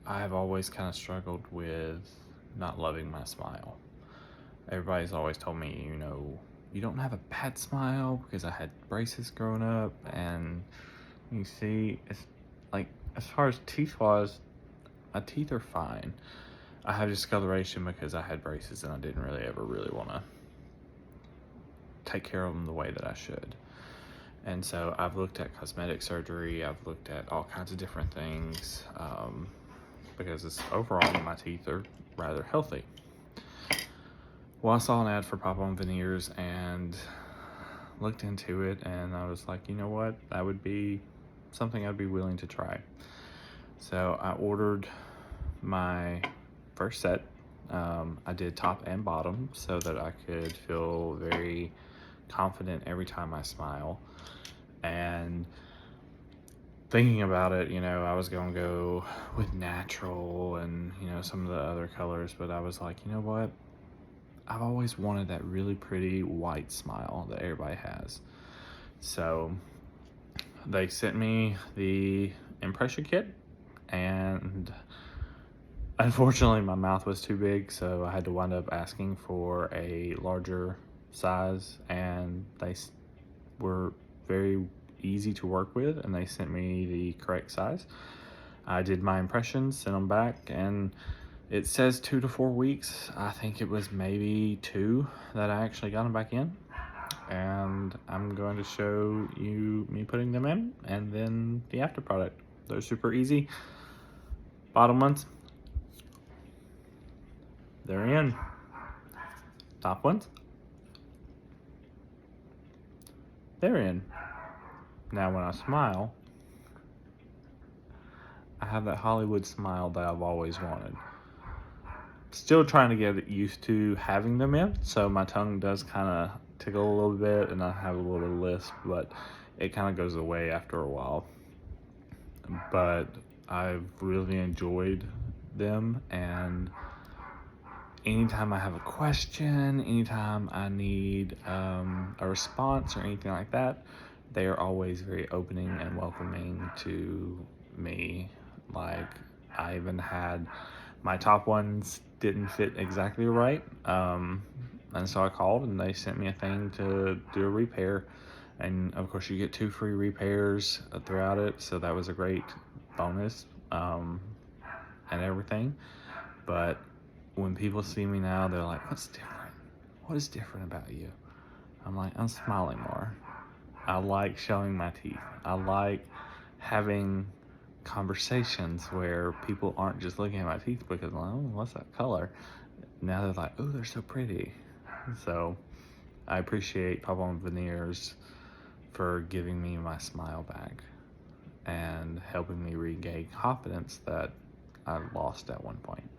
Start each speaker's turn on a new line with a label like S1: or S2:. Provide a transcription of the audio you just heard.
S1: I've always kind of struggled with not loving my smile. Everybody's always told me, you don't have a bad smile because I had braces growing up. And you see, it's like, as far as teeth wise, my teeth are fine. I have discoloration because I had braces and I didn't really ever really want to take care of them the way that I should. And so I've looked at cosmetic surgery, I've looked at all kinds of different things, because overall my teeth are rather healthy. Well, I saw an ad for Pop On Veneers and looked into it, and I was like, you know what, that would be something I'd be willing to try. So I ordered my first set. I did top and bottom so that I could feel very confident every time I smile. And thinking about it, I was gonna go with natural and some of the other colors, but I was like, you know what, I've always wanted that really pretty white smile that everybody has. So they sent me the impression kit, and unfortunately my mouth was too big, so I had to wind up asking for a larger size, and they were very easy to work with, and they sent me the correct size. I did my impressions, sent them back, and it says 2 to 4 weeks. I think it was maybe 2 that I actually got them back in, and I'm going to show you me putting them in and then the after product. They're super easy. Bottom ones, they're in. Top ones, they're in. Now when I smile, I have that Hollywood smile that I've always wanted. Still trying to get used to having them in, so my tongue does kind of tickle a little bit and I have a little bit of lisp, but it kind of goes away after a while. But I've really enjoyed them, and anytime I have a question, anytime I need a response or anything like that, they are always very opening and welcoming to me. Like, I even had my top ones didn't fit exactly right, and so I called and they sent me a thing to do a repair, and of course you get 2 free repairs throughout it, so that was a great bonus, and everything. But when people see me now, they're like, what's different? What is different about you? I'm like, I'm smiling more. I like showing my teeth. I like having conversations where people aren't just looking at my teeth because, oh, what's that color? Now they're like, oh, they're so pretty. So I appreciate Pop On Veneers for giving me my smile back and helping me regain confidence that I lost at one point.